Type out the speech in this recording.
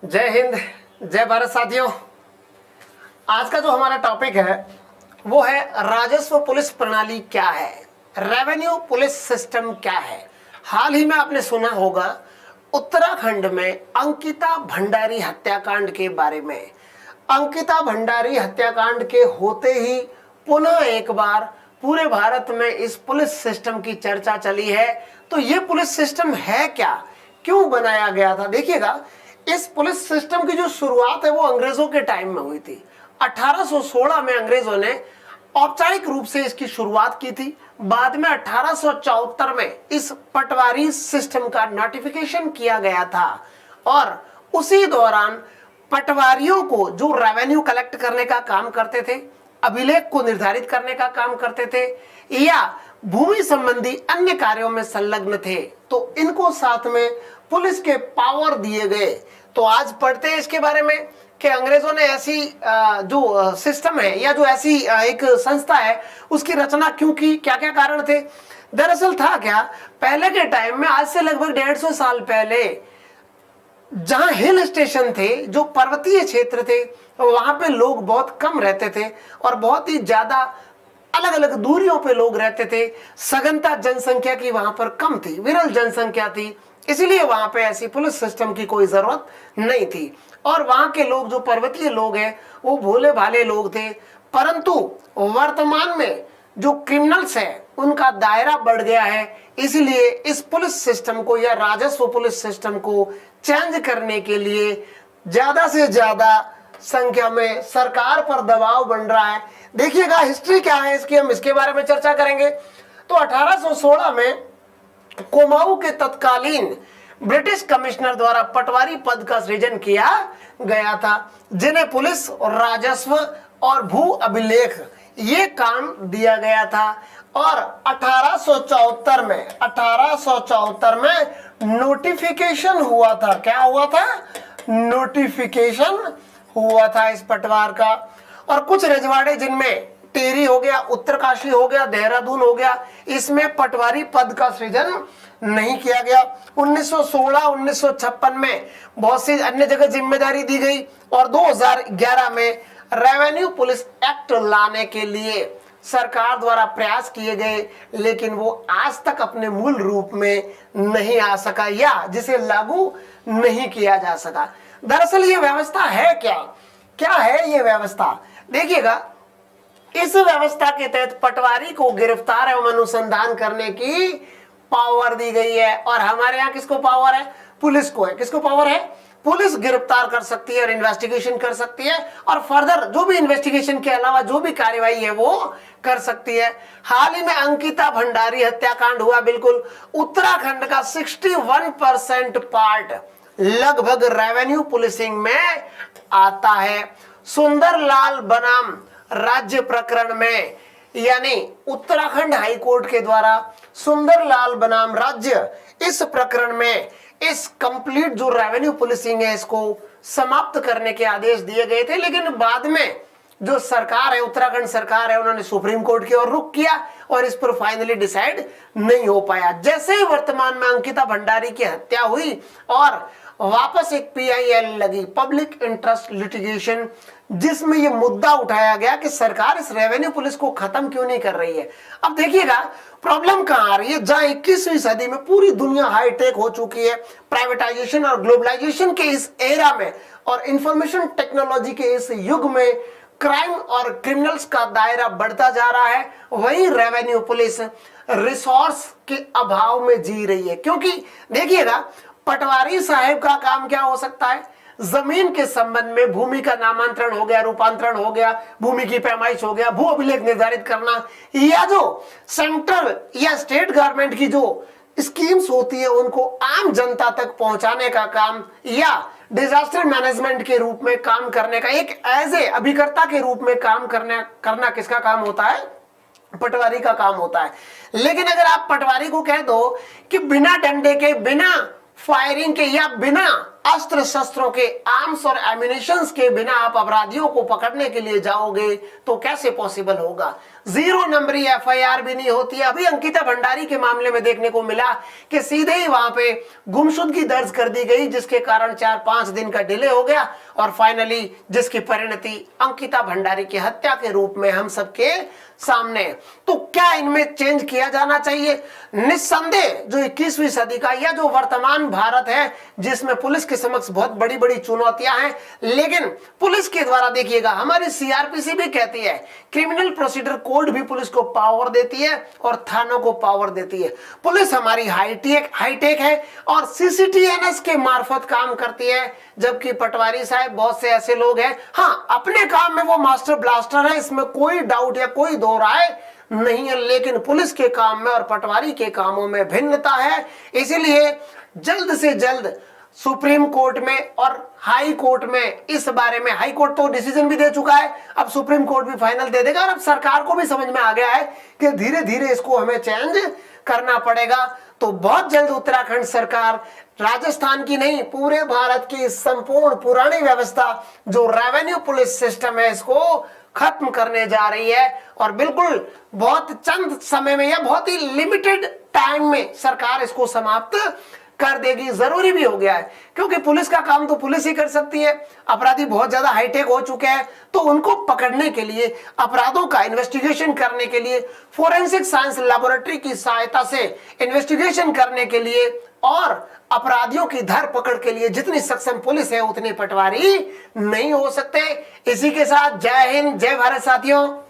जय हिंद, जय भारत साथियों। आज का जो हमारा टॉपिक है वो है राजस्व पुलिस प्रणाली क्या है, रेवेन्यू पुलिस सिस्टम क्या है। हाल ही में आपने सुना होगा उत्तराखंड में अंकिता भंडारी हत्याकांड के बारे में। अंकिता भंडारी हत्याकांड के होते ही पुनः एक बार पूरे भारत में इस पुलिस सिस्टम की चर्चा चली है। तो ये पुलिस सिस्टम है क्या, क्यों बनाया गया था? देखिएगा, इस पुलिस सिस्टम की जो शुरुआत है वो अंग्रेजों के टाइम में हुई थी। 1816 में अंग्रेजों ने औपचारिक रूप से इसकी शुरुआत की थी। बाद में 1874 में इस पटवारी सिस्टम का नोटिफिकेशन किया गया था और उसी दौरान पटवारियों को जो रेवेन्यू कलेक्ट करने का काम करते थे, अभिलेख को निर्धारित करने का काम करते थे या भूमि संबंधी अन्य कार्यों में संलग्न थे, तो इनको साथ में पुलिस के पावर दिए गए। तो आज पढ़ते हैं इसके बारे में कि अंग्रेजों ने ऐसी जो सिस्टम है या जो ऐसी एक संस्था है उसकी रचना क्यों की, क्या क्या कारण थे। दरअसल था क्या, पहले के टाइम में, आज से लगभग 150 साल पहले, जहां हिल स्टेशन थे, जो पर्वतीय क्षेत्र थे, वहां पे लोग बहुत कम रहते थे और बहुत ही ज्यादा अलग अलग दूरियों पे लोग रहते थे। सघनता जनसंख्या की वहां पर कम थी, विरल जनसंख्या थी, इसलिए वहां पे ऐसी पुलिस सिस्टम की कोई जरूरत नहीं थी। और वहां के लोग, जो पर्वतीय लोग हैं, वो भोले भाले लोग थे। परंतु वर्तमान में जो क्रिमिनल्स है उनका दायरा बढ़ गया है, इसलिए इस पुलिस सिस्टम को या राजस्व पुलिस सिस्टम को चेंज करने के लिए ज्यादा से ज्यादा संख्या में सरकार पर दबाव बन रहा है। देखिएगा हिस्ट्री क्या है इसकी, हम इसके बारे में चर्चा करेंगे। तो 1816 में कुमाऊं के तत्कालीन ब्रिटिश कमिश्नर द्वारा पटवारी पद का सृजन किया गया था, जिन्हें पुलिस और राजस्व और भू अभिलेख ये काम दिया गया था। और 1874 में नोटिफिकेशन हुआ था। क्या हुआ था? नोटिफिकेशन हुआ था इस पटवार का। और कुछ रजवाड़े, जिनमें टेरी हो गया, उत्तरकाशी हो गया, देहरादून हो गया, इसमें पटवारी पद का सृजन नहीं किया गया। 1916-1956 में बहुत सी अन्य जगह जिम्मेदारी दी गई और 2011 में रेवेन्यू पुलिस एक्ट लाने के लिए सरकार द्वारा प्रयास किए गए, लेकिन वो आज तक अपने मूल रूप में नहीं आ सका या जिसे लागू नहीं किया जा सका। दरअसल ये व्यवस्था है क्या, क्या है ये व्यवस्था? देखिएगा, इस व्यवस्था के तहत पटवारी को गिरफ्तार एवं अनुसंधान करने की पावर दी गई है। और हमारे यहाँ किसको पावर है? पुलिस को है। किसको पावर है? पुलिस गिरफ्तार कर सकती है और इन्वेस्टिगेशन कर सकती है और फर्दर जो भी इन्वेस्टिगेशन के अलावा जो भी कार्यवाही है वो कर सकती है। हाल ही में अंकिता भंडारी हत्याकांड हुआ। बिल्कुल, उत्तराखंड का 61% पार्ट लगभग रेवेन्यू पुलिसिंग में आता है। सुंदरलाल बनाम राज्य प्रकरण में, यानी उत्तराखंड हाईकोर्ट के द्वारा सुंदरलाल बनाम राज्य, इस प्रकरण में इस कंप्लीट जो रेवेन्यू पुलिसिंग है इसको समाप्त करने के आदेश दिए गए थे। लेकिन बाद में जो सरकार है, उत्तराखंड सरकार है, उन्होंने सुप्रीम कोर्ट की ओर रुख किया और इस पर फाइनली डिसाइड नहीं हो पाया। जैसे ही वर्तमान में अंकिता भंडारी की हत्या हुई और वापस एक PIL लगी, पब्लिक इंटरेस्ट लिटिगेशन, जिसमें यह मुद्दा उठाया गया कि सरकार इस रेवेन्यू पुलिस को खत्म क्यों नहीं कर रही है। अब देखिएगा प्रॉब्लम कहां आ रही है, जहां 21वीं सदी में पूरी दुनिया हाईटेक हो चुकी है, प्राइवेटाइजेशन और ग्लोबलाइजेशन के इस एरा में और इंफॉर्मेशन टेक्नोलॉजी के इस युग में क्राइम और क्रिमिनल्स का दायरा बढ़ता जा रहा है, वही रेवेन्यू पुलिस रिसोर्स के अभाव में जी रही है। क्योंकि देखिएगा, पटवारी साहब का काम क्या हो सकता है? जमीन के संबंध में भूमि का नामांतरण हो गया, रूपांतरण हो गया, भूमि की पैमाइश हो गया, भू अभिलेख निर्धारित करना, या जो सेंट्रल या स्टेट गवर्नमेंट की जो स्कीम्स होती है उनको आम जनता तक पहुंचाने का काम, या डिजास्टर मैनेजमेंट के रूप में काम करने का, एक एज ए अभिकर्ता के रूप में काम करना किसका काम होता है? पटवारी का काम होता है। लेकिन अगर आप पटवारी को कह दो कि बिना डंडे के, बिना फायरिंग के या बिना अस्त्र शस्त्रों के, आर्म्स और एम्यूनिशंस के बिना आप अपराधियों को पकड़ने के लिए जाओगे तो कैसे पॉसिबल होगा। 0 नंबरी एफआईआर भी नहीं होती है। अभी अंकिता भंडारी के मामले में देखने को मिला कि सीधे ही वहां पे गुमशुदगी दर्ज कर दी गई, जिसके कारण 4-5 दिन का डिले हो गया और फाइनली जिसकी परिणति अंकिता भंडारी की हत्या के रूप में हम सबके सामने। तो क्या इनमें चेंज किया जाना चाहिए? निस्संदेह जो 21वीं सदी का या जो वर्तमान भारत है, जिसमें पुलिस के समक्ष बहुत बड़ी बड़ी चुनौतियां हैं, लेकिन पुलिस के द्वारा देखिएगा, हमारी सीआरपीसी भी कहती है, क्रिमिनल प्रोसीजर कोड भी पुलिस को पावर देती है और थानों को पावर देती है। पुलिस हमारी हाईटेक है और सीसीटीएनएस के मार्फत काम करती है, जबकि पटवारी साहब बहुत से ऐसे लोग हैं, हाँ अपने काम में वो मास्टर ब्लास्टर है, इसमें कोई डाउट या कोई दो राय नहीं है, लेकिन पुलिस के काम में और पटवारी के कामों में भिन्नता है। इसीलिए जल्द से जल्द सुप्रीम कोर्ट में और हाई कोर्ट में इस बारे में, हाई कोर्ट तो डिसीजन भी दे चुका है, अब सुप्रीम कोर्ट भी फाइनल दे देगा और अब सरकार को भी समझ में आ गया है कि धीरे धीरे इसको हमें चेंज करना पड़ेगा। तो बहुत जल्द उत्तराखंड सरकार राजस्थान की नहीं, पूरे भारत की संपूर्ण पुरानी व्यवस्था जो रेवेन्यू पुलिस सिस्टम है, इसको खत्म करने जा रही है और बिल्कुल बहुत चंद समय में या बहुत ही लिमिटेड टाइम में सरकार इसको समाप्त कर देगी। जरूरी भी हो गया है, क्योंकि पुलिस का काम तो पुलिस ही कर सकती है। अपराधी बहुत ज्यादा हाईटेक हो चुके हैं, तो उनको पकड़ने के लिए, अपराधों का इन्वेस्टिगेशन करने के लिए, फोरेंसिक साइंस लेबोरेटरी की सहायता से इन्वेस्टिगेशन करने के लिए और अपराधियों की धरपकड़ के लिए जितनी सक्षम पुलिस है, उतनी पटवारी नहीं हो सकते। इसी के साथ जय हिंद, जय भारत साथियों।